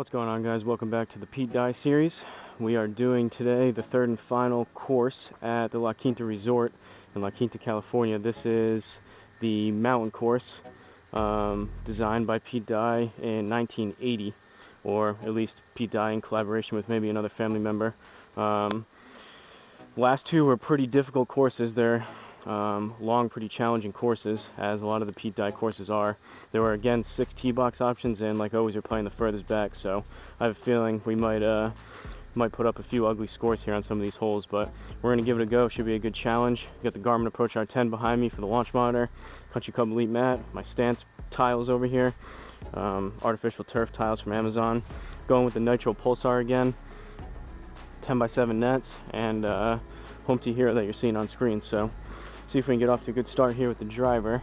What's going on, guys? Welcome back to the Pete Dye series. We are doing today the third and final course at the La Quinta Resort in La Quinta, California. This is the mountain course designed by Pete Dye in 1980, or at least Pete Dye in collaboration with maybe another family member. Last two were pretty difficult courses. They're long, pretty challenging courses, as a lot of the Pete Dye courses are. There were again 6 tee box options, and like always, we're playing the furthest back. So I have a feeling we might put up a few ugly scores here on some of these holes, but we're gonna give it a go. Should be a good challenge. Got the Garmin Approach R10 behind me for the launch monitor, Country Club Elite mat, my stance tiles over here, artificial turf tiles from Amazon. Going with the Nitro Pulsar again, 10x7 nets, and home tee here that you're seeing on screen. So see if we can get off to a good start here with the driver.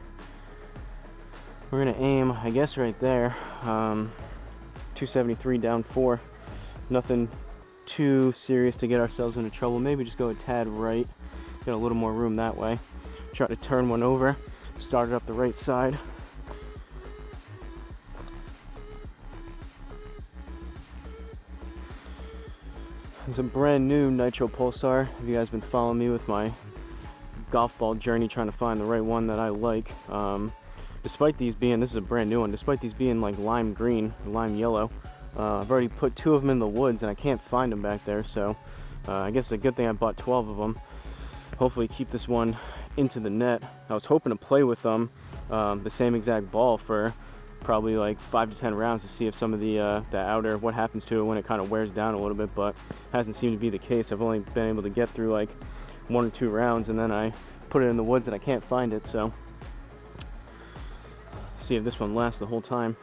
We're gonna aim, I guess, right there. 273 down 4. Nothing too serious to get ourselves into trouble. Maybe just go a tad right. Got a little more room that way. Try to turn one over. Start it up the right side. It's a brand new Nitro Pulsar. Have you guys been following me with my golf ball journey, trying to find the right one that I like? Despite these being, this is a brand new one, despite these being like lime green, lime yellow, I've already put 2 of them in the woods and I can't find them back there. So I guess it's a good thing I bought 12 of them. Hopefully keep this one into the net. I was hoping to play with them, the same exact ball, for probably like 5 to 10 rounds to see if some of the outer, what happens to it when it kind of wears down a little bit, but hasn't seemed to be the case. I've only been able to get through like 1 or 2 rounds, and then I put it in the woods and I can't find it. So see if this one lasts the whole time.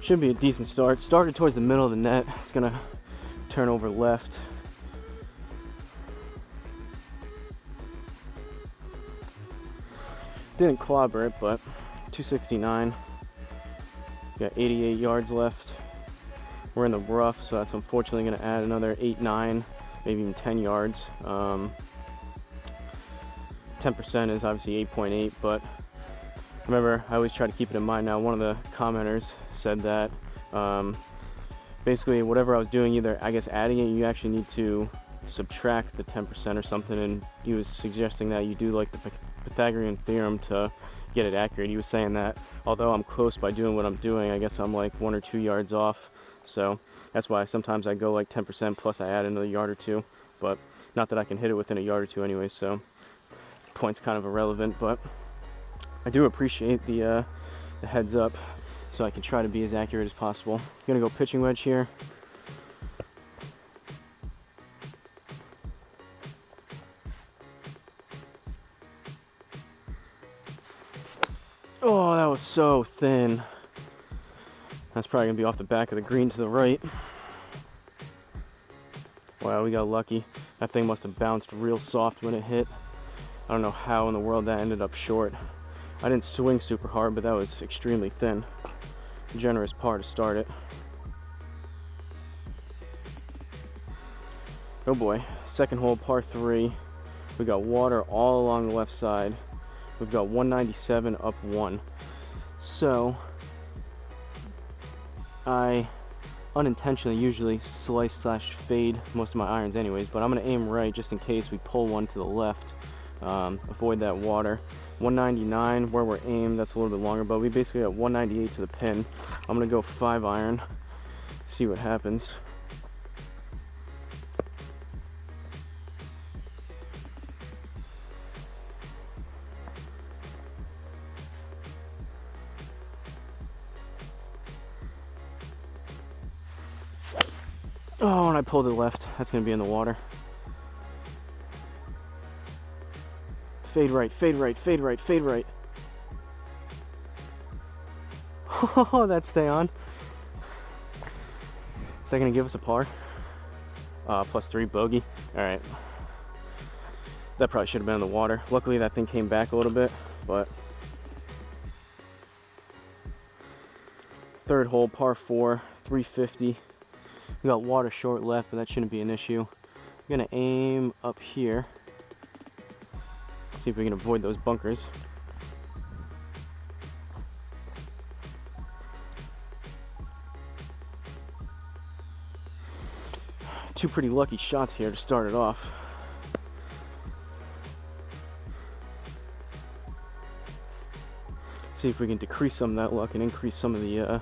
Should be a decent start. Started towards the middle of the net. It's gonna turn over left. Didn't clobber it, but 269. Got 88 yards left. We're in the rough, so that's unfortunately going to add another 8, 9, maybe even 10 yards. 10% is obviously 8.8, but remember, I always try to keep it in mind. Now, one of the commenters said that basically whatever I was doing, either I guess adding it, you actually need to subtract the 10% or something, and he was suggesting that you do like the Pythagorean theorem to get it accurate. He was saying that although I'm close by doing what I'm doing, I guess I'm like 1 or 2 yards off. So that's why sometimes I go like 10% plus I add another yard or 2, but not that I can hit it within a yard or 2 anyway, so point's kind of irrelevant. But I do appreciate the heads up, so I can try to be as accurate as possible. I'm gonna go pitching wedge here. Oh, that was so thin. That's probably gonna be off the back of the green to the right. Wow, we got lucky. That thing must have bounced real soft when it hit. I don't know how in the world that ended up short. I didn't swing super hard, but that was extremely thin. Generous par to start it. Oh boy, second hole, par 3. We got water all along the left side. We've got 197 up 1. So I unintentionally usually slice/fade most of my irons anyways, but I'm gonna aim right just in case we pull one to the left, avoid that water. 199 where we're aimed, that's a little bit longer, but we basically got 198 to the pin. I'm gonna go 5 iron, see what happens. Oh, and I pulled it left. That's gonna be in the water. Fade right, fade right, fade right, fade right. Oh, that stay on. Is that gonna give us a par? +3 bogey. All right. That probably should have been in the water. Luckily, that thing came back a little bit, but. Third hole, par 4, 350. We got water short left, but that shouldn't be an issue. I'm gonna aim up here. See if we can avoid those bunkers. Two pretty lucky shots here to start it off. See if we can decrease some of that luck and increase some of the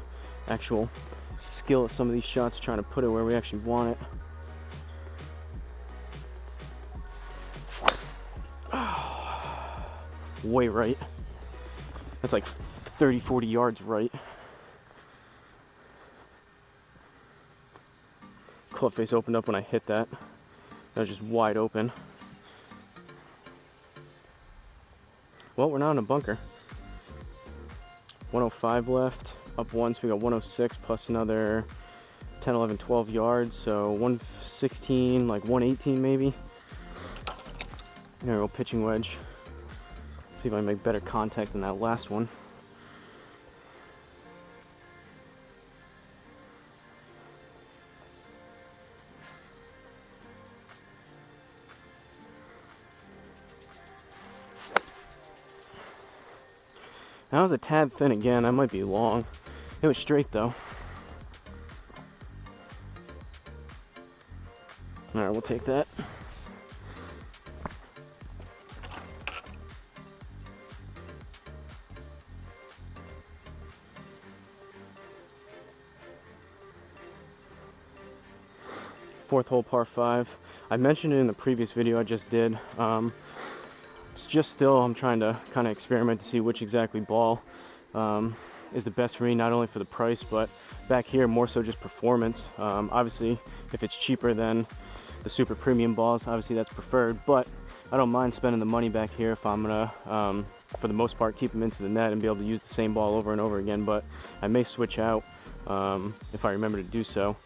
actual skill of some of these shots, trying to put it where we actually want it. Way right. That's like 30-40 yards right. Club face opened up when I hit that. That was just wide open. Well, we're not in a bunker. 105 left, up one, so we got 106 plus another 10, 11, 12 yards, so 116, like 118 maybe. There we go, pitching wedge. See if I can make better contact than that last one. That was a tad thin again. That might be long. It was straight though. Alright, we'll take that. Fourth hole, par 5. I mentioned it in the previous video I just did. It's just still, I'm trying to kind of experiment to see which exactly ball is the best for me, not only for the price, but back here more so just performance. Obviously, if it's cheaper than the super premium balls, obviously that's preferred, but I don't mind spending the money back here if I'm gonna, for the most part, keep them into the net and be able to use the same ball over and over again. But I may switch out if I remember to do so.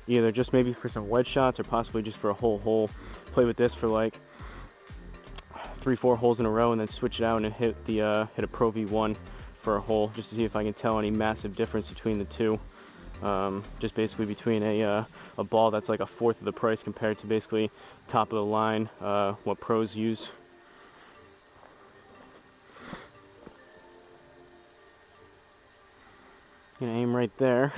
Either just maybe for some wedge shots or possibly just for a whole hole. Play with this for like 3-4 holes in a row and then switch it out and hit a Pro V1 for a hole, just to see if I can tell any massive difference between the two. Just basically between a ball that's like a fourth of the price compared to basically top of the line, what pros use. Gonna aim right there.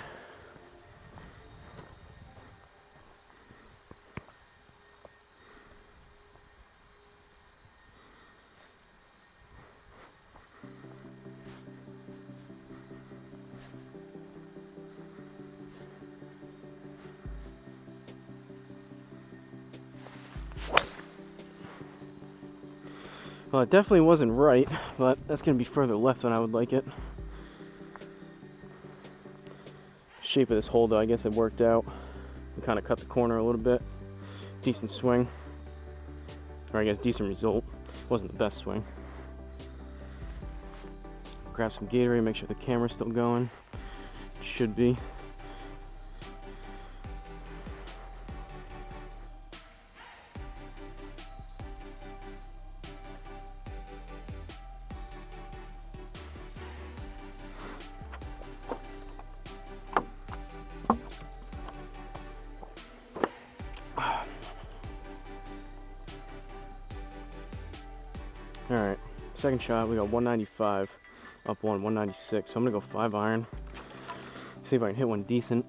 Well, it definitely wasn't right, but that's going to be further left than I would like it. Shape of this hole, though, I guess it worked out. We kind of cut the corner a little bit. Decent swing. Or I guess decent result. Wasn't the best swing. Grab some Gatorade, make sure the camera's still going. It should be. Alright, second shot, we got 195, up one, 196, so I'm going to go 5 iron, see if I can hit one decent,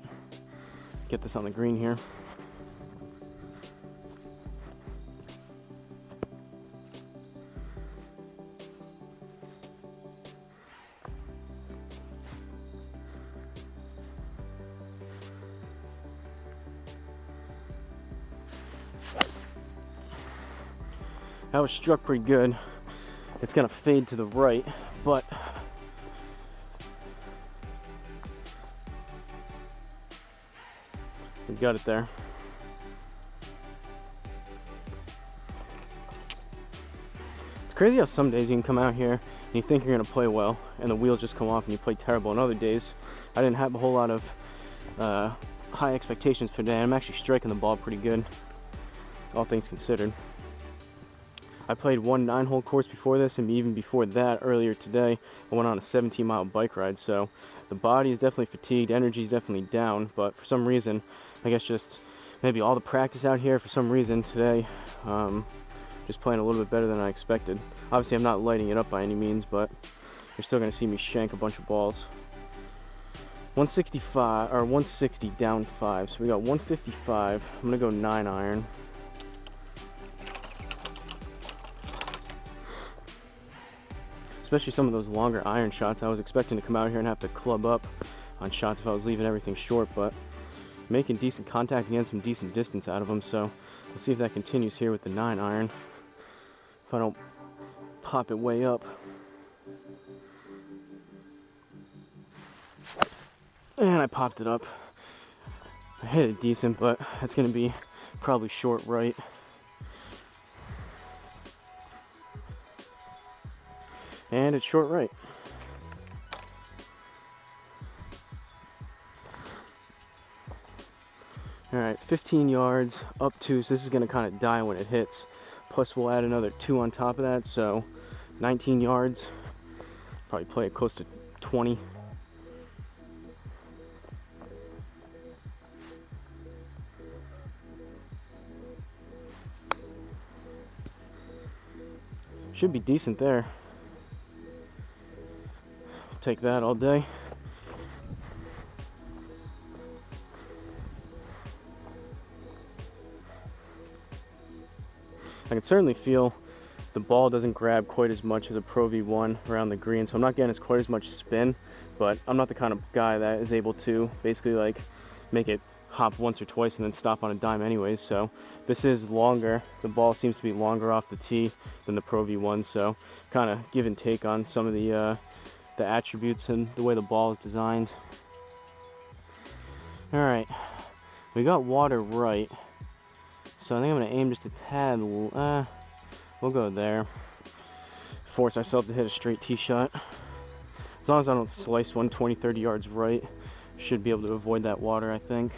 get this on the green here. That was struck pretty good. It's gonna fade to the right, but we got it there. It's crazy how some days you can come out here and you think you're gonna play well and the wheels just come off and you play terrible. And other days, I didn't have a whole lot of high expectations for today. I'm actually striking the ball pretty good, all things considered. I played one 9-hole course before this, and even before that, earlier today, I went on a 17-mile bike ride, so the body is definitely fatigued, energy is definitely down, but for some reason, I guess just maybe all the practice out here, for some reason today, just playing a little bit better than I expected. Obviously, I'm not lighting it up by any means, but you're still going to see me shank a bunch of balls. 165 or 160 down 5, so we got 155. I'm going to go 9 iron. Especially some of those longer iron shots. I was expecting to come out here and have to club up on shots if I was leaving everything short, but making decent contact and getting some decent distance out of them. So we'll see if that continues here with the 9 iron. If I don't pop it way up. And I popped it up. I hit it decent, but that's going to be probably short right. And it's short right. Alright, 15 yards, up 2, so this is going to kind of die when it hits. Plus we'll add another 2 on top of that, so 19 yards. Probably play it close to 20. Should be decent there. Take that all day. I can certainly feel the ball doesn't grab quite as much as a Pro V1 around the green, so I'm not getting quite as much spin, but I'm not the kind of guy that is able to basically like make it hop once or twice and then stop on a dime anyways. So this is longer. The ball seems to be longer off the tee than the Pro V1, so kind of give and take on some of the attributes and the way the ball is designed. All right, we got water right. So I think I'm going to aim just a tad, we'll go there. Force ourselves to hit a straight tee shot. As long as I don't slice one 20, 30 yards right, should be able to avoid that water, I think.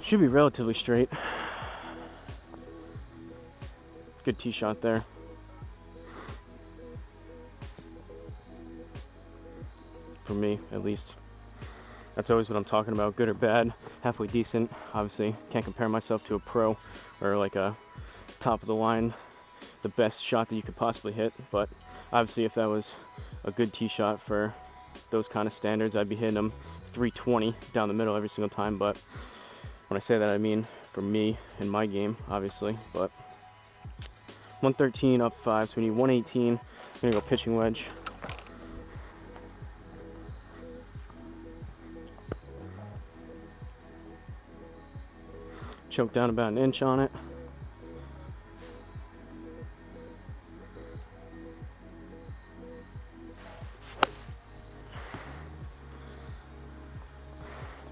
Should be relatively straight. Good tee shot there. For me, at least. That's always what I'm talking about, good or bad. Halfway decent. Obviously, can't compare myself to a pro or like a top of the line, the best shot that you could possibly hit. But obviously, if that was a good tee shot for those kind of standards, I'd be hitting them 320 down the middle every single time. But when I say that, I mean for me in my game, obviously. But 113 up 5, so we need 118. I'm gonna go pitching wedge. Choke down about 1 inch on it.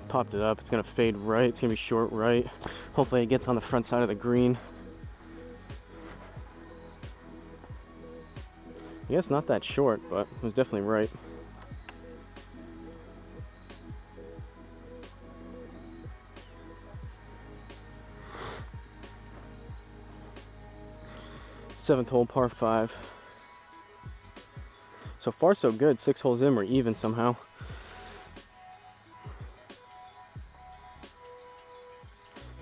Popped it up. It's gonna fade right. It's gonna be short right. Hopefully it gets on the front side of the green. I guess not that short, but it was definitely right. Seventh hole, par 5. So far so good. 6 holes in, we're even somehow.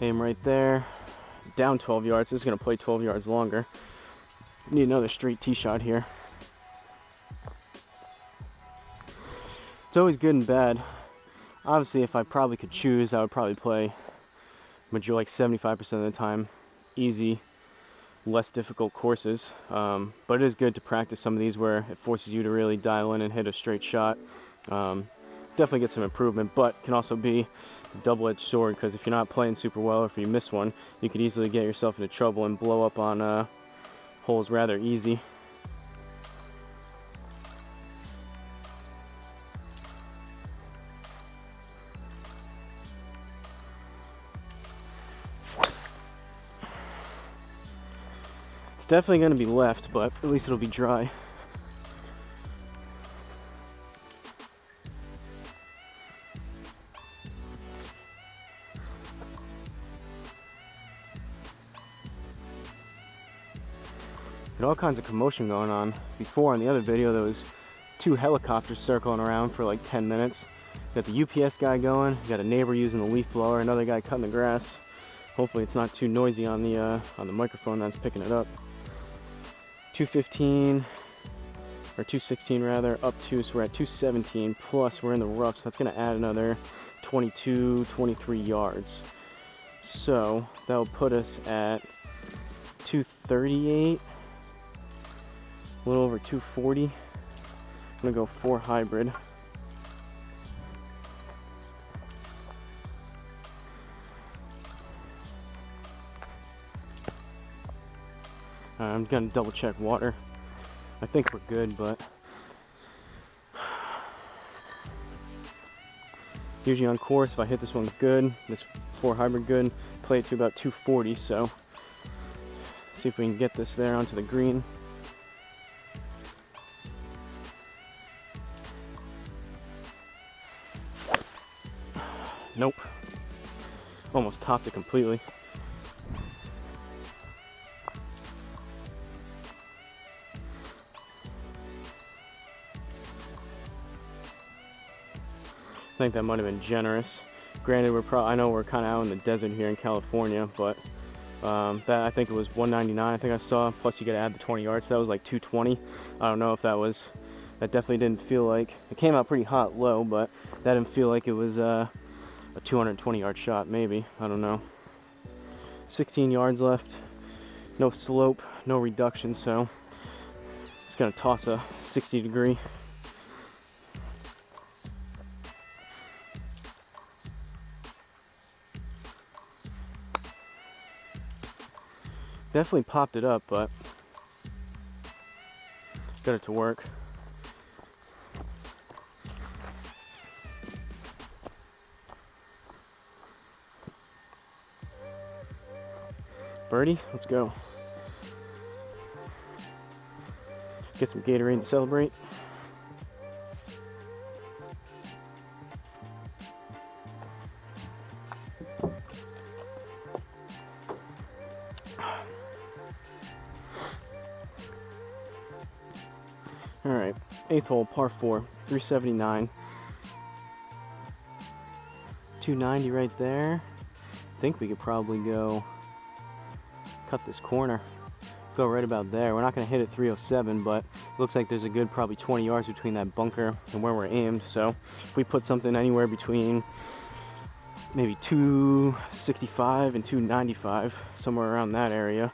Aim right there, down 12 yards. This is going to play 12 yards longer. Need another straight tee shot here. It's always good and bad. Obviously, if I probably could choose, I would probably play like 75% of the time easy, less difficult courses. But it is good to practice some of these where it forces you to really dial in and hit a straight shot. Definitely get some improvement, but can also be a double-edged sword, because if you're not playing super well, or if you miss one, you could easily get yourself into trouble and blow up on holes rather easy. It's definitely going to be left, but at least it'll be dry. Got all kinds of commotion going on. Before, in the other video, there was 2 helicopters circling around for like 10 minutes. Got the UPS guy going, got a neighbor using the leaf blower, another guy cutting the grass. Hopefully it's not too noisy on the microphone that's picking it up. 215, or 216 rather, up 2, so we're at 217, plus we're in the rough, so that's gonna add another 22, 23 yards. So that'll put us at 238, a little over 240. I'm gonna go 4 hybrid. I'm gonna double check water. I think we're good, but usually on course, if I hit this one good, this 4 hybrid good, play it to about 240, so see if we can get this there onto the green. Nope. Almost topped it completely. I think that might have been generous. Granted, I know we're kind of out in the desert here in California, but that, I think it was 199. I think I saw. Plus, you got to add the 20 yards. So that was like 220. I don't know if that was. That definitely didn't feel like it came out pretty hot low, but that didn't feel like it was a 220-yard shot. Maybe, I don't know. 16 yards left. No slope, no reduction. So it's gonna toss a 60-degree. Definitely popped it up, but got it to work. Birdie, let's go. Get some Gatorade to celebrate. All right, 8th hole, par 4, 379. 290 right there. I think we could probably go cut this corner. Go right about there. We're not going to hit it 307, but it looks like there's a good probably 20 yards between that bunker and where we're aimed. So if we put something anywhere between maybe 265 and 295, somewhere around that area,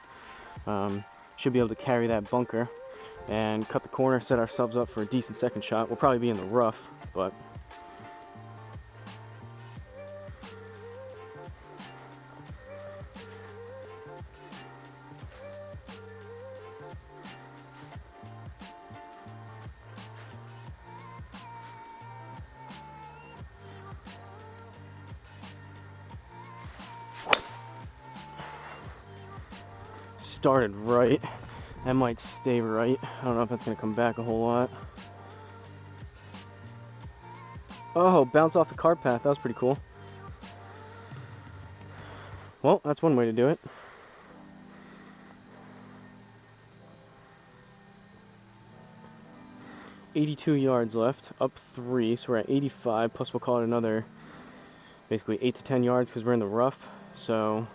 should be able to carry that bunker and cut the corner, set ourselves up for a decent second shot. We'll probably be in the rough, but started right. That might stay right. I don't know if that's going to come back a whole lot. Oh, bounce off the cart path. That was pretty cool. Well, that's one way to do it. $82 yards left, up 3, so we're at 85, plus we'll call it another basically 8 to 10 yards because we're in the rough. So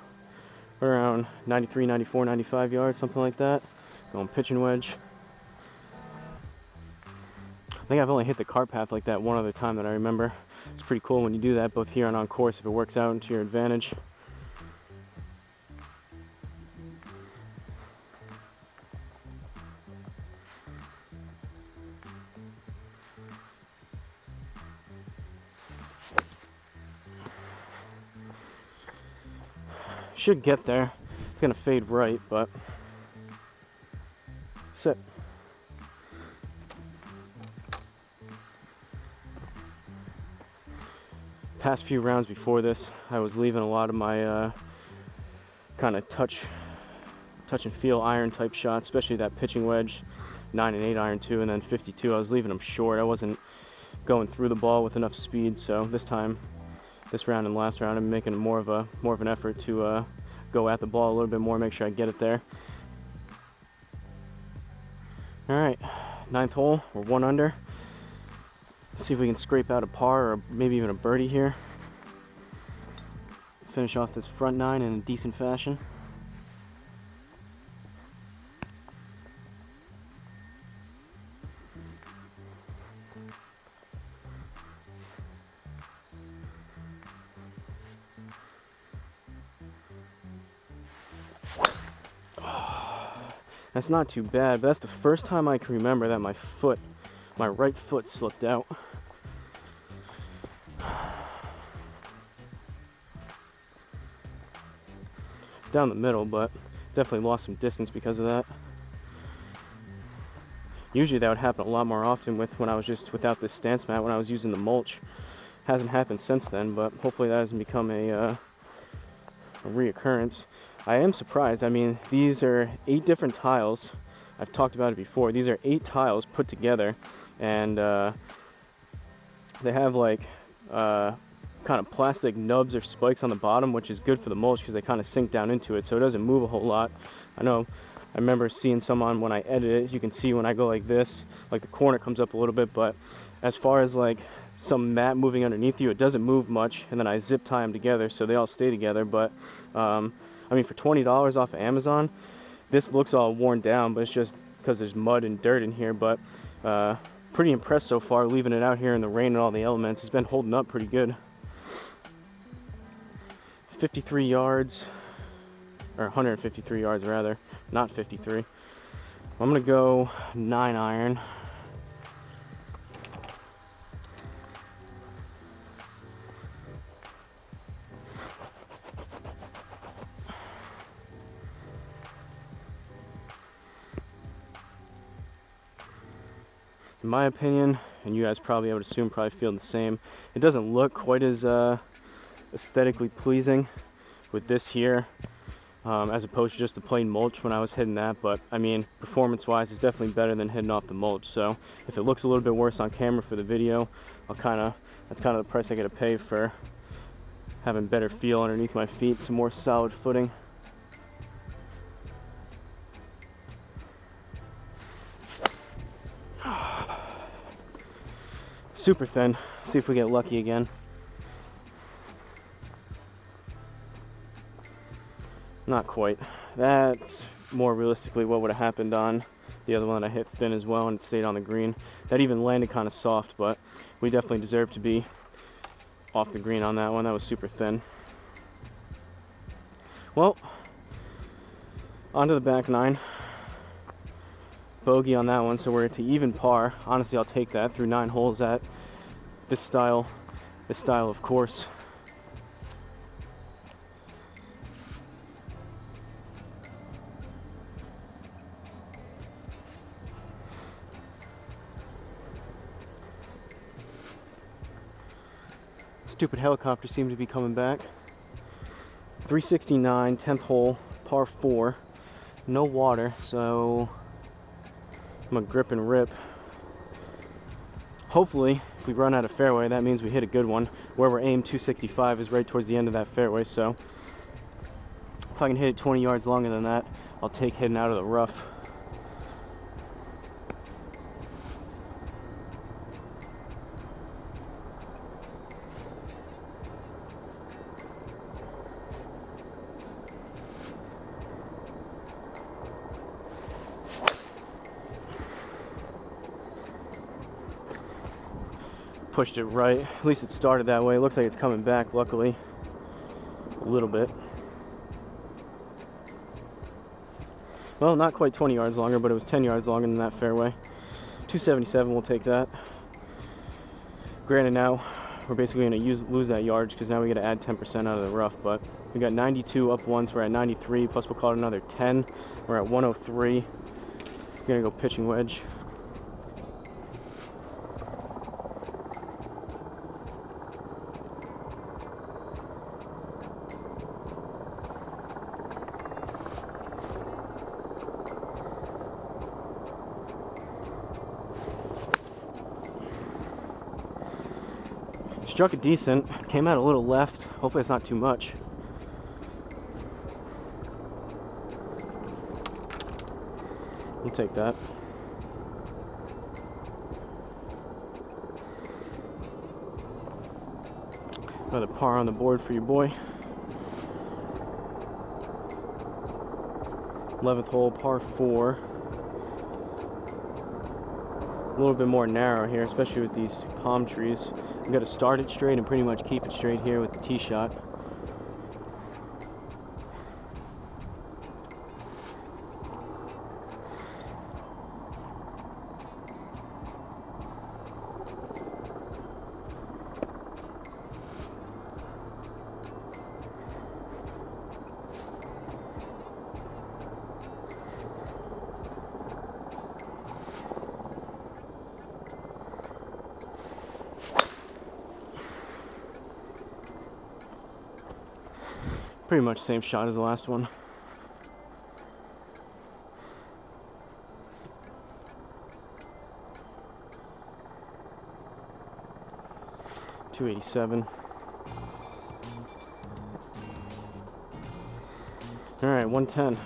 we're around 93, 94, 95 yards, something like that. Going pitching wedge. I think I've only hit the cart path like that one other time that I remember. It's pretty cool when you do that, both here and on course, if it works out into your advantage. Should get there. It's gonna fade right, but sit. Past few rounds before this, I was leaving a lot of my kind of touch and feel iron type shots, especially that pitching wedge, 9 and 8 iron too, and then 52. I was leaving them short. I wasn't going through the ball with enough speed. So this time, this round and last round, I'm making more of an effort to go at the ball a little bit more, make sure I get it there. All right, 9th hole, we're 1 under. See if we can scrape out a par or maybe even a birdie here. Finish off this front 9 in a decent fashion. That's not too bad, but that's the first time I can remember that my right foot slipped out. Down the middle, but definitely lost some distance because of that. Usually that would happen a lot more often when I was just without this stance mat, when I was using the mulch. Hasn't happened since then, but hopefully that doesn't become a reoccurrence. I am surprised. I mean, these are 8 different tiles. I've talked about it before. These are 8 tiles put together, and they have like kind of plastic nubs or spikes on the bottom, which is good for the mulch because they kind of sink down into it, so it doesn't move a whole lot. I remember seeing some on when I edit it. You can see when I go like this, like the corner comes up a little bit, but as far as like some mat moving underneath you, it doesn't move much, and then I zip tie them together so they all stay together. But I mean, for $20 off of Amazon, this looks all worn down, but it's just because there's mud and dirt in here. But pretty impressed so far, leaving it out here in the rain and all the elements. It's been holding up pretty good. 53 yards, or 153 yards rather, not 53. I'm gonna go 9 iron. In my opinion, and you guys probably, I would assume, probably feel the same, it doesn't look quite as aesthetically pleasing with this here as opposed to just the plain mulch when I was hitting that. But I mean, performance wise, it's definitely better than hitting off the mulch. So if it looks a little bit worse on camera for the video, that's kind of the price I gotta pay for having better feel underneath my feet, some more solid footing. Super thin. See if we get lucky again. Not quite. That's more realistically what would have happened on the other one that I hit thin as well, and it stayed on the green. That even landed kind of soft, but we definitely deserve to be off the green on that one. That was super thin. Well, onto the back 9. Bogey on that one, so we're to even par. Honestly, I'll take that through 9 holes at this style of course. Stupid helicopter seemed to be coming back. 369, 10th hole, par 4. No water, so I'm gonna grip and rip. Hopefully, if we run out of fairway, that means we hit a good one. Where we're aimed 265 is right towards the end of that fairway, so if I can hit it 20 yards longer than that, I'll take hitting out of the rough. Pushed it right. At least it started that way. It looks like it's coming back, luckily. A little bit. Well, not quite 20 yards longer, but it was 10 yards longer than that fairway. 277, we'll take that. Granted, now we're basically going to lose that yardage because now we got to add 10% out of the rough, but we got 92 up once, we're at 93, plus we'll call it another 10. We're at 103. We're going to go pitching wedge. Struck it decent, came out a little left. Hopefully it's not too much. We'll take that. Another par on the board for your boy. 11th hole, par 4. A little bit more narrow here, especially with these palm trees. I've got to start it straight and pretty much keep it straight here with the tee shot. Pretty much same shot as the last one. .287. All right, 110.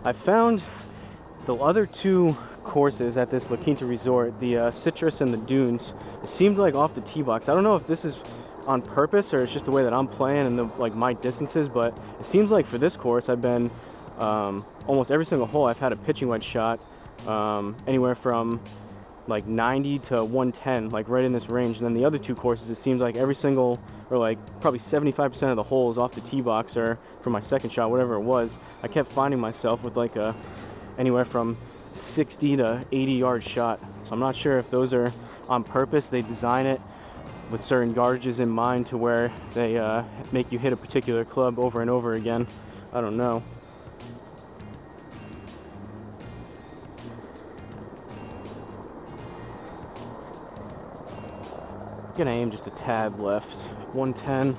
I found the other two courses at this La Quinta resort, the Citrus and the Dunes. It seemed like off the tee box. I don't know if this is on purpose or it's just the way that I'm playing and the, like, my distances, but it seems like for this course I've been almost every single hole I've had a pitching wedge shot anywhere from like 90 to 110, like right in this range. And then the other two courses, it seems like every single, or like probably 75% of the holes off the tee box or for my second shot, whatever it was, I kept finding myself with like a anywhere from 60 to 80 yard shot. So I'm not sure if those are on purpose. They design it with certain yardages in mind to where they make you hit a particular club over and over again. I don't know. Gonna aim just a tad left. 110.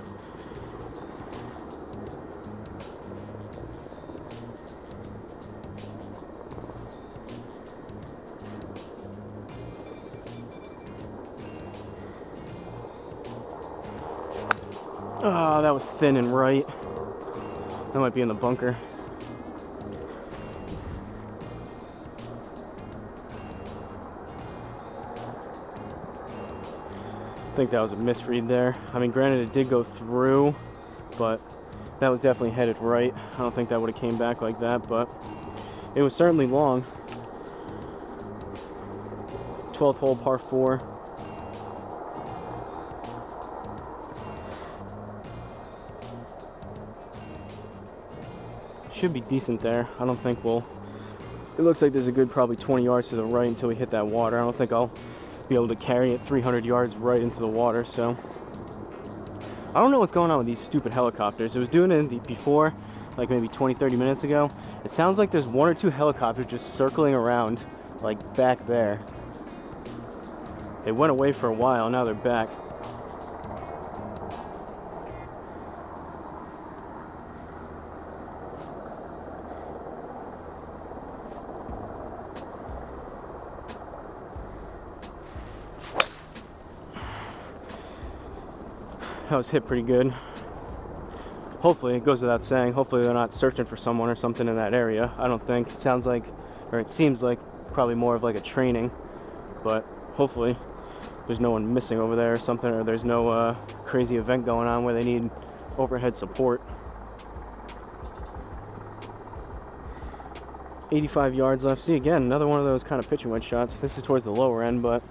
Oh, that was thin and right. That might be in the bunker. I think that was a misread there. I mean, granted it did go through, but that was definitely headed right. I don't think that would have came back like that, but it was certainly long. 12th hole, par 4. Should be decent there. I don't think we'll... It looks like there's a good probably 20 yards to the right until we hit that water. I don't think I'll be able to carry it 300 yards right into the water, so... I don't know what's going on with these stupid helicopters. It was doing it before, like maybe 20-30 minutes ago. It sounds like there's 1 or 2 helicopters just circling around, like back there. They went away for a while, now they're back. That was hit pretty good. Hopefully, it goes without saying, hopefully they're not searching for someone or something in that area. I don't think. It sounds like, or it seems like probably more of like a training, but hopefully there's no one missing over there or something, or there's no crazy event going on where they need overhead support. 85 yards left. See, again, another one of those kind of pitching wedge shots. This is towards the lower end, but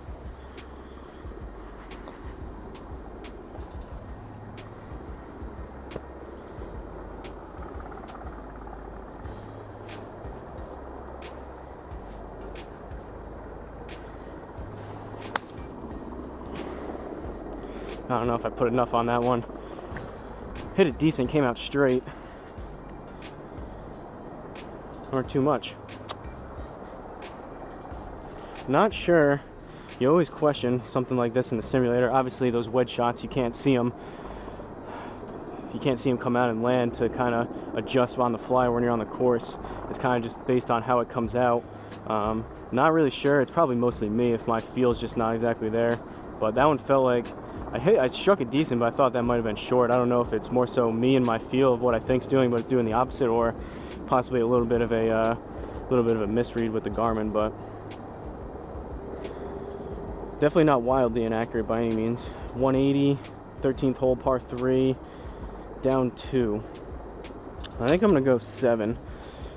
I don't know if I put enough on that one. Hit it decent, came out straight. Or too much. Not sure. You always question something like this in the simulator. Obviously, those wedge shots, you can't see them. You can't see them come out and land to kind of adjust on the fly when you're on the course. It's kind of just based on how it comes out. Not really sure. It's probably mostly me if my feel's just not exactly there. But that one felt like I struck it decent, but I thought that might have been short. I don't know if it's more so me and my feel of what I think's doing, but it's doing the opposite, or possibly a little bit of a misread with the Garmin. But Definitely not wildly inaccurate by any means. 180, 13th hole, par 3, down 2. I think I'm gonna go 7.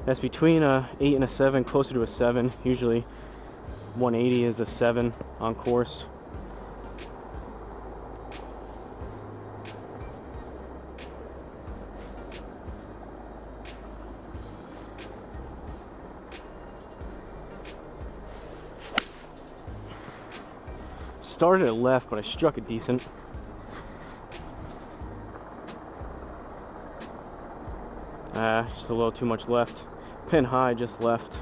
That's between a 8 and a 7, closer to a 7. Usually 180 is a 7 on course. Started at left, but I struck it decent. Just a little too much left. Pin high, just left.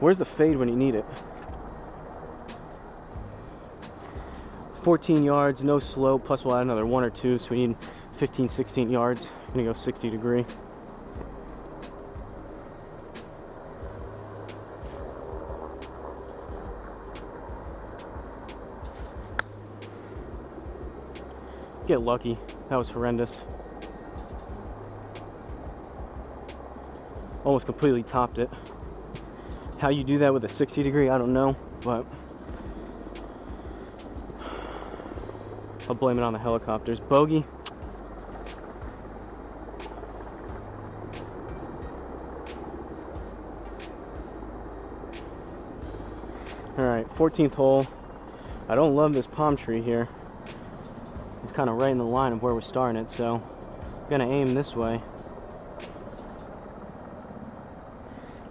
Where's the fade when you need it? 14 yards, no slope, plus we'll add another 1 or 2, so we need 15, 16 yards. I'm gonna go 60 degree. Get lucky. That was horrendous. Almost completely topped it. How you do that with a 60 degree, I don't know, but I'll blame it on the helicopters. Bogey. Alright, 14th hole. I don't love this palm tree here. It's kind of right in the line of where we're starting it, so I'm gonna aim this way.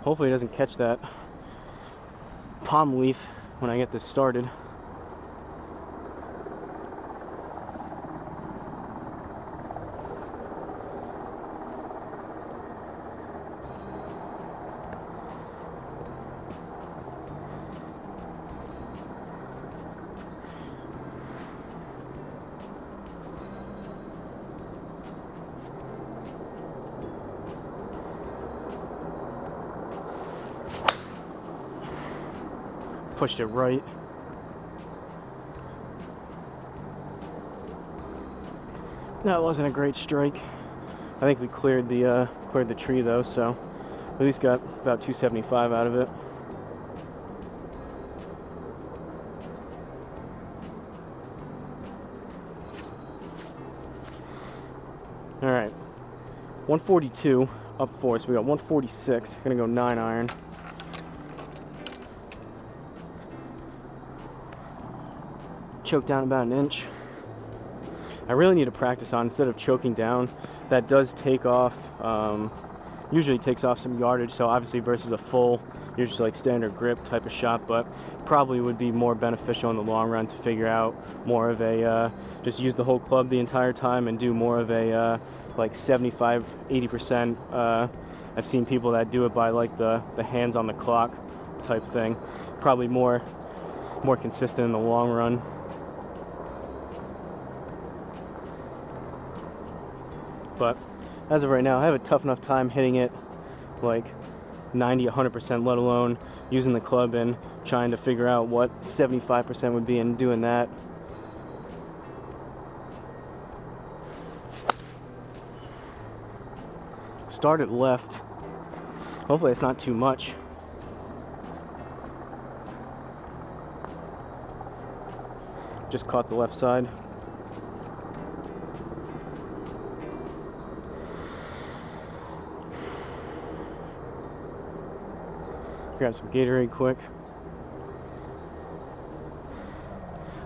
Hopefully it doesn't catch that palm leaf when I get this started. Pushed it right. That wasn't a great strike. I think we cleared the tree though, so at least got about 275 out of it. All right, 142 up 4, so we got 146. Gonna go 9 iron. Choke down about an inch. I really need to practice on, instead of choking down, that does take off, usually takes off some yardage, so obviously versus a full, usually like standard grip type of shot, but probably would be more beneficial in the long run to figure out more of a, just use the whole club the entire time and do more of a, like 75, 80%. I've seen people that do it by like the hands on the clock type thing. Probably more consistent in the long run. But as of right now, I have a tough enough time hitting it like 90, 100%, let alone using the club and trying to figure out what 75% would be and doing that. Started left. Hopefully it's not too much. Just caught the left side. Grab some Gatorade quick.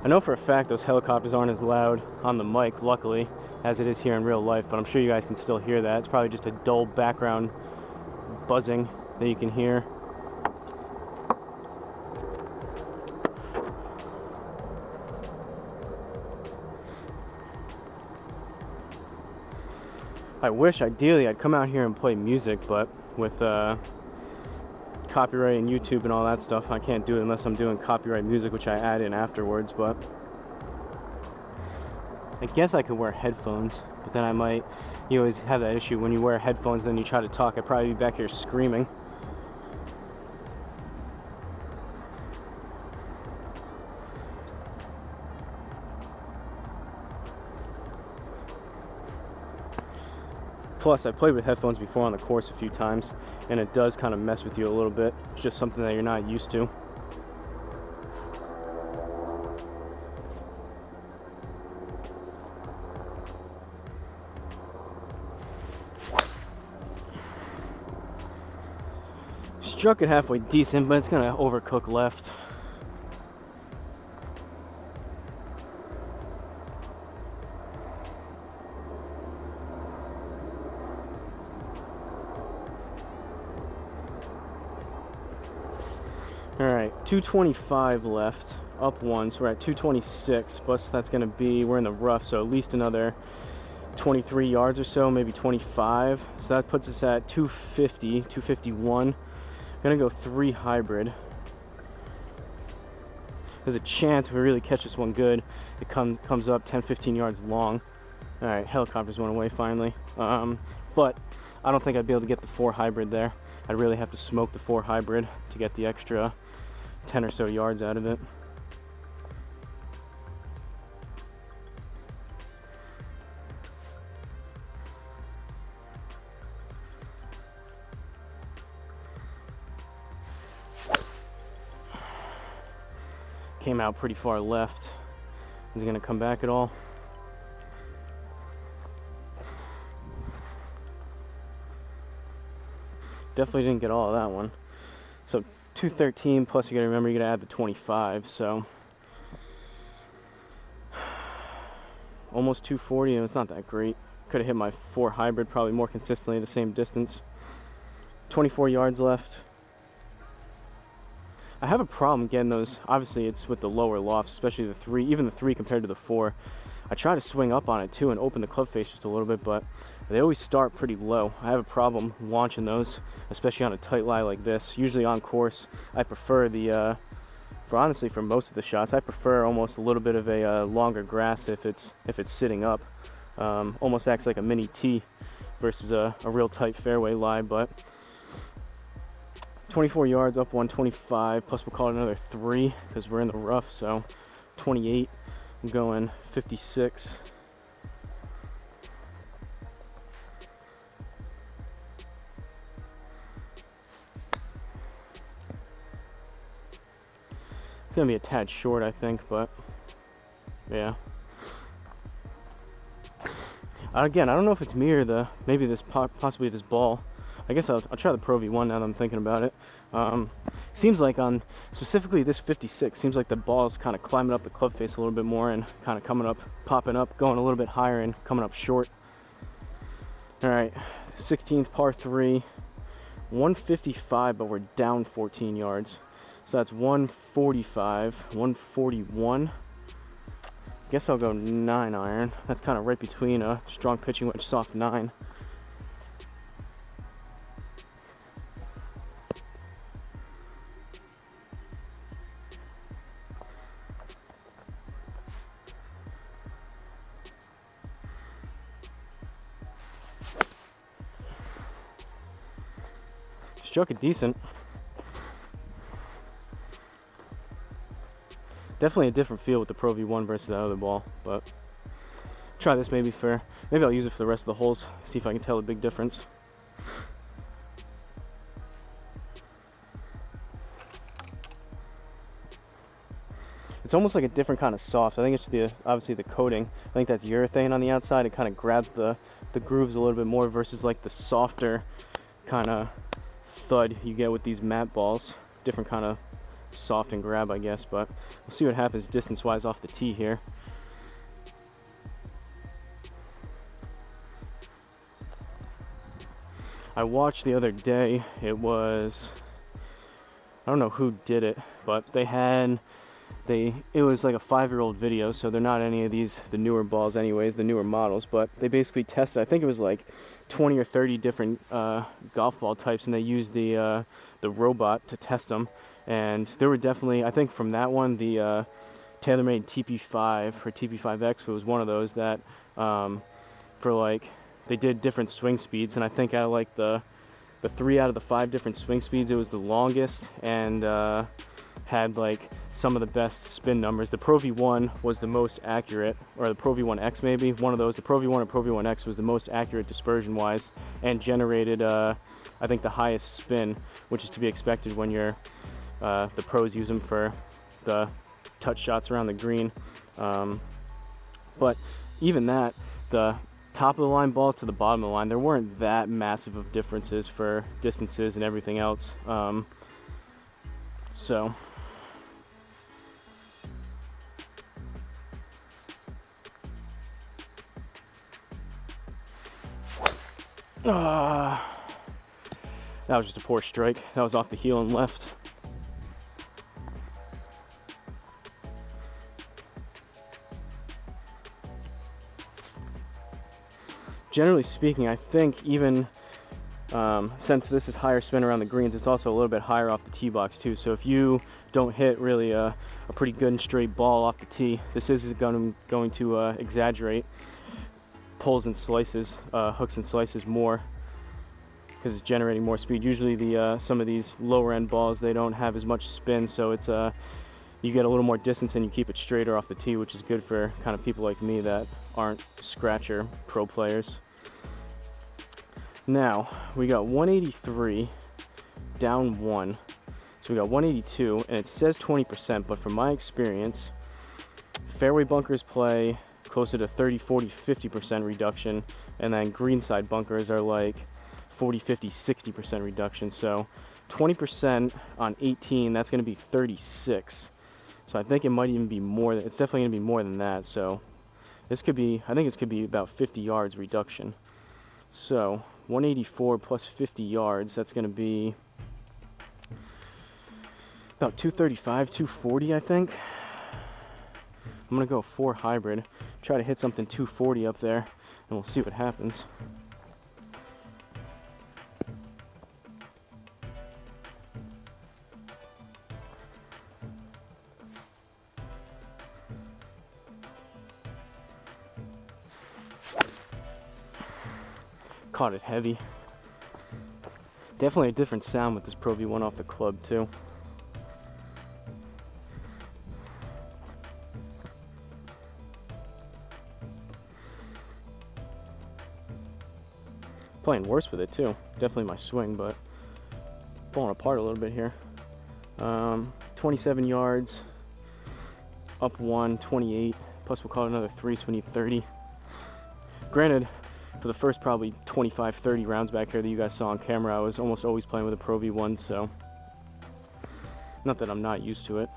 I know for a fact those helicopters aren't as loud on the mic, luckily, as it is here in real life, but I'm sure you guys can still hear that. It's probably just a dull background buzzing that you can hear. I wish, ideally, I'd come out here and play music, but with copyright and YouTube and all that stuff, I can't do it unless I'm doing copyright music, which I add in afterwards. But I guess I could wear headphones, but then I might, you always have that issue when you wear headphones, then you try to talk, I'd probably be back here screaming. Plus, I played with headphones before on the course a few times, and it does kind of mess with you a little bit. It's just something that you're not used to. Struck it halfway decent, but it's gonna overcook left. Alright, 225 left, up one, so we're at 226, plus that's going to be, we're in the rough, so at least another 23 yards or so, maybe 25, so that puts us at 250, 251. I'm going to go 3 hybrid. There's a chance if we really catch this one good, it comes up 10-15 yards long. Alright, helicopters went away finally, but I don't think I'd be able to get the 4 hybrid there. I'd really have to smoke the 4 hybrid to get the extra 10 or so yards out of it. Came out pretty far left. Is it going to come back at all? Definitely didn't get all of that one. So 213 plus you gotta remember you gotta add the 25, so almost 240, and it's not that great. Could have hit my 4 hybrid probably more consistently the same distance. 24 yards left. I have a problem getting those, obviously it's with the lower lofts, especially the 3, even the 3 compared to the 4. I try to swing up on it too and open the club face just a little bit, but they always start pretty low. I have a problem launching those, especially on a tight lie like this. Usually on course, I prefer the, honestly for most of the shots, I prefer almost a little bit of a longer grass if it's sitting up. Almost acts like a mini tee versus a real tight fairway lie, but 24 yards, up 125, plus we'll call it another 3 because we're in the rough, so 28. I'm going 56. It's gonna be a tad short, I think, but yeah. Again, I don't know if it's me or maybe this possibly this ball. I guess I'll try the Pro V1 now that I'm thinking about it. Seems like on specifically this 56, seems like the ball's kind of climbing up the club face a little bit more and kind of coming up, popping up, going a little bit higher and coming up short. All right, 16th par 3, 155, but we're down 14 yards. So that's 145, 141. Guess I'll go 9 iron. That's kind of right between a strong pitching wedge, soft 9. Struck it decent. Definitely a different feel with the Pro V1 versus the other ball, but try this maybe I'll use it for the rest of the holes, see if I can tell a big difference. It's almost like a different kind of soft. I think it's obviously the coating. I think that's urethane on the outside. It kind of grabs the grooves a little bit more versus like the softer kind of thud you get with these matte balls. Different kind of soft and grab, I guess, but we'll see what happens distance wise off the tee here. I watched the other day, it was, I don't know who did it, but it was like a 5-year-old video, so they're not any of these, the newer balls anyways, the newer models, but they basically tested, I think it was like 20 or 30 different golf ball types, and they used the robot to test them. And there were definitely, I think from that one, the TaylorMade TP5 or TP5X was one of those that for like, they did different swing speeds, and I think out of like the 3 out of the 5 different swing speeds, it was the longest and had like some of the best spin numbers. The Pro V1 was the most accurate, or the Pro V1X maybe, one of those. The Pro V1 or Pro V1X was the most accurate dispersion wise and generated I think the highest spin, which is to be expected when you're the pros use them for the touch shots around the green. But even that, top of the line balls to the bottom of the line, there weren't that massive of differences for distances and everything else. So that was just a poor strike. That was off the heel and left. Generally speaking, I think even since this is higher spin around the greens, it's also a little bit higher off the tee box too. So if you don't hit really a pretty good and straight ball off the tee, this is going to exaggerate pulls and slices, hooks and slices more, because it's generating more speed. Usually the some of these lower end balls, they don't have as much spin, so it's you get a little more distance and you keep it straighter off the tee, which is good for kind of people like me that aren't scratcher pro players. Now we got 183 down 1, so we got 182, and it says 20%, but from my experience, fairway bunkers play closer to 30, 40, 50% reduction, and then greenside bunkers are like 40, 50, 60% reduction. So 20% on 18, that's going to be 36. So I think it might even be more. It's definitely going to be more than that. So this could be, I think this could be about 50 yards reduction. So 184 plus 50 yards, that's going to be about 235, 240, I think. I'm going to go 4 hybrid, try to hit something 240 up there, and we'll see what happens. Caught it heavy. Definitely a different sound with this Pro V1 off the club too. Playing worse with it too. Definitely my swing, but falling apart a little bit here. 27 yards, up 1, 28, plus we'll call it another 3, so we need 30. Granted, for the first probably 25, 30 rounds back here that you guys saw on camera, I was almost always playing with a Pro V1, so not that I'm not used to it.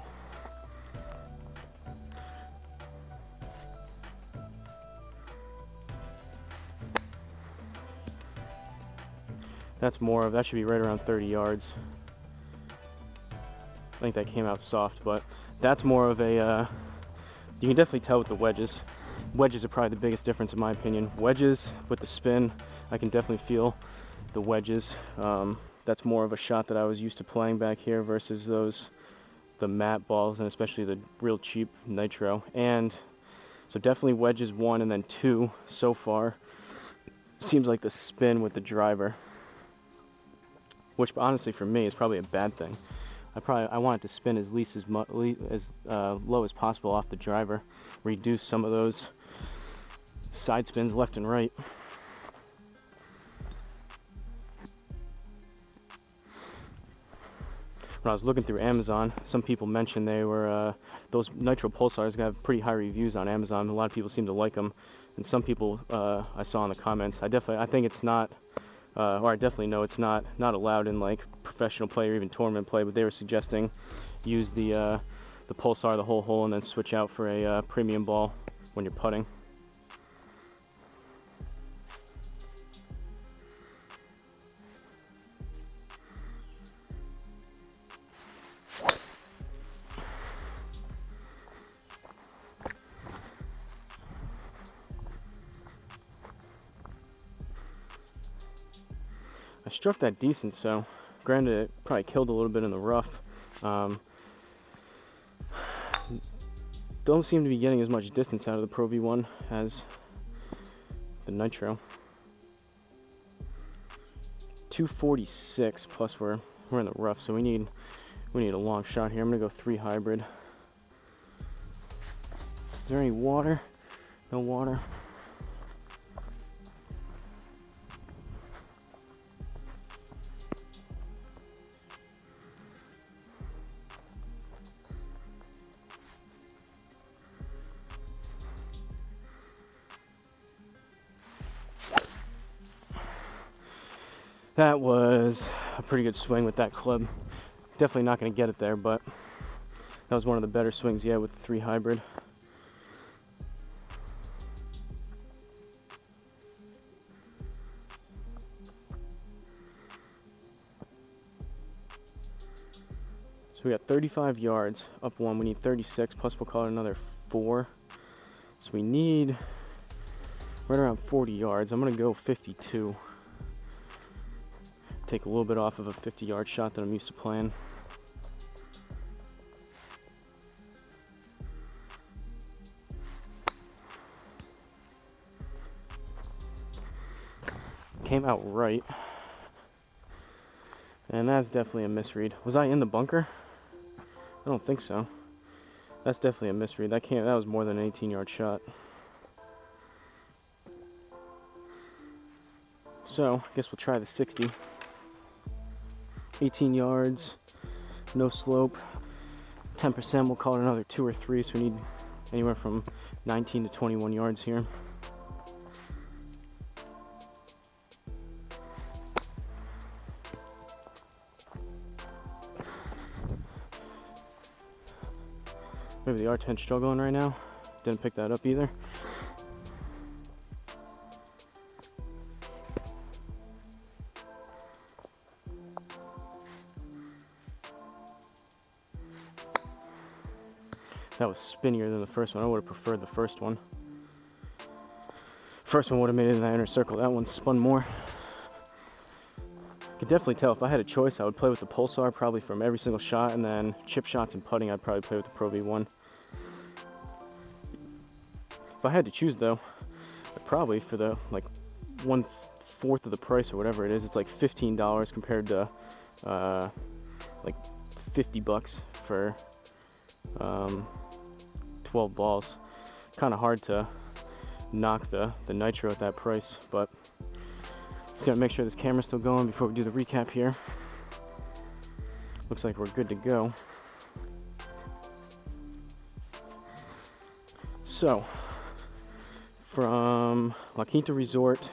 That's more of, that should be right around 30 yards. I think that came out soft, but that's more of a, you can definitely tell with the wedges. Wedges are probably the biggest difference in my opinion. Wedges with the spin, I can definitely feel the wedges. That's more of a shot that I was used to playing back here versus the matte balls, and especially the real cheap nitro. And so definitely wedges 1, and then 2 so far seems like the spin with the driver, which honestly for me is probably a bad thing. I want it to spin as low as possible off the driver, reduce some of those side spins left and right. When I was looking through Amazon, some people mentioned they were those nitro pulsars have pretty high reviews on Amazon. A lot of people seem to like them, and some people I saw in the comments. I think it's not. Or I definitely know it's not allowed in like professional play or even tournament play, but they were suggesting use the pulsar, the whole hole, and then switch out for a premium ball when you're putting. I struck that decent, so granted it probably killed a little bit in the rough. Don't seem to be getting as much distance out of the Pro V1 as the Nitro. 246 plus we're in the rough, so we need a long shot here. I'm gonna go 3 hybrid. Is there any water? No water. That was a pretty good swing with that club. Definitely not going to get it there, but that was one of the better swings yet with the 3 hybrid. So we got 35 yards, up 1. We need 36, plus we'll call it another 4. So we need right around 40 yards. I'm going to go 52. Take a little bit off of a 50-yard shot that I'm used to playing. Came out right. And that's definitely a misread. Was I in the bunker? I don't think so. That's definitely a misread. That was more than an 18-yard shot. So, I guess we'll try the 60. 18 yards, no slope, 10%, we'll call it another 2 or 3, so we need anywhere from 19 to 21 yards here. Maybe the R10 struggling right now. Didn't pick that up either. That was spinnier than the first one. I would have preferred the first one. First one would have made it in the inner circle. That one spun more. Could definitely tell if I had a choice, I would play with the Pulsar probably from every single shot, and then chip shots and putting, I'd probably play with the Pro V1. If I had to choose though, I'd probably for the like 1/4 of the price or whatever it is, it's like $15 compared to like $50 for 12 balls. Kind of hard to knock the nitro at that price, but just gotta make sure this camera's still going before we do the recap here. Looks like we're good to go. So, from La Quinta Resort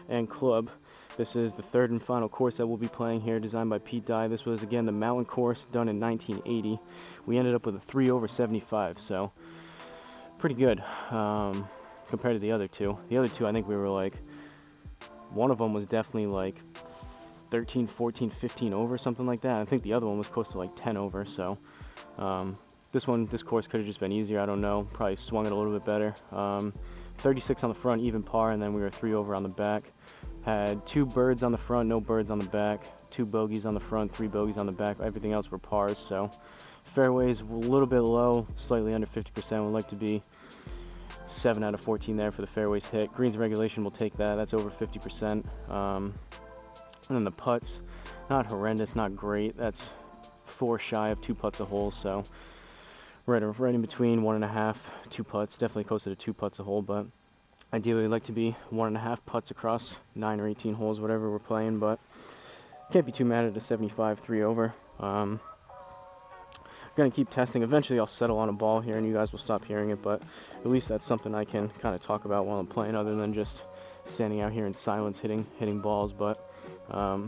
and Club, this is the 3rd and final course that we'll be playing here, designed by Pete Dye. This was, again, the mountain course done in 1980. We ended up with a 3 over 75, so pretty good compared to the other two. The other two, I think we were like, one of them was definitely like 13, 14, 15 over, something like that. I think the other one was close to like 10 over, so this course could have just been easier, I don't know. Probably swung it a little bit better. 36 on the front, even par, and then we were 3 over on the back. Had 2 birds on the front, no birds on the back, 2 bogeys on the front, 3 bogeys on the back. Everything else were pars, so fairways a little bit low, slightly under 50%. Would like to be 7 out of 14 there for the fairways hit. Greens and regulation will take that. That's over 50%. And then the putts, not horrendous, not great. That's 4 shy of 2 putts a hole, so right in between 1.5, 2 putts. Definitely closer to 2 putts a hole, but ideally I'd like to be 1.5 putts across 9 or 18 holes, whatever we're playing, but can't be too mad at a 75 3 over. Gonna keep testing. Eventually I'll settle on a ball here and you guys will stop hearing it, but at least that's something I can kind of talk about while I'm playing, other than just standing out here in silence hitting balls. But I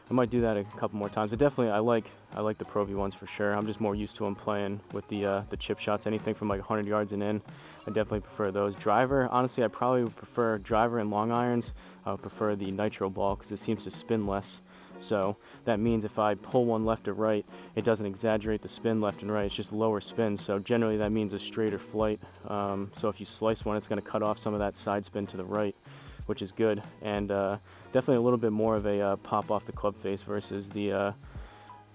might do that a couple more times. I like the Pro V1s for sure. I'm just more used to them playing with the chip shots, anything from like 100 yards and in. I definitely prefer those. Driver, honestly, I probably would prefer driver and long irons. I would prefer the nitro ball because it seems to spin less. So that means if I pull one left or right, it doesn't exaggerate the spin left and right. It's just lower spin. So generally that means a straighter flight. So if you slice one, it's going to cut off some of that side spin to the right, which is good. And definitely a little bit more of a pop off the club face versus the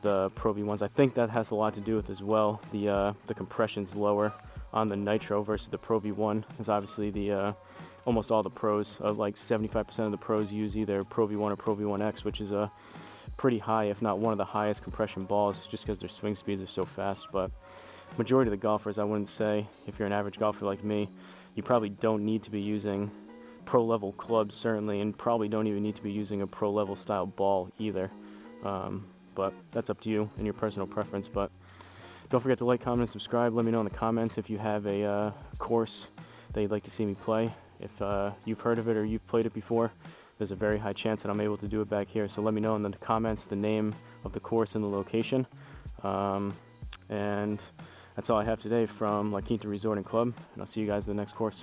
Pro V1s. I think that has a lot to do with as well. The compression's lower on the nitro versus the Pro V1, because obviously the almost all the pros, like 75% of the pros, use either Pro V1 or Pro V1X, which is a pretty high, if not one of the highest compression balls, just because their swing speeds are so fast. But majority of the golfers, I wouldn't say, if you're an average golfer like me, you probably don't need to be using pro level clubs, certainly, and probably don't even need to be using a pro level style ball either. But that's up to you and your personal preference. But don't forget to like, comment, and subscribe. Let me know in the comments if you have a course that you'd like to see me play. If you've heard of it or you've played it before, there's a very high chance that I'm able to do it back here. So let me know in the comments the name of the course and the location. And that's all I have today from La Quinta Resort and Club, and I'll see you guys in the next course.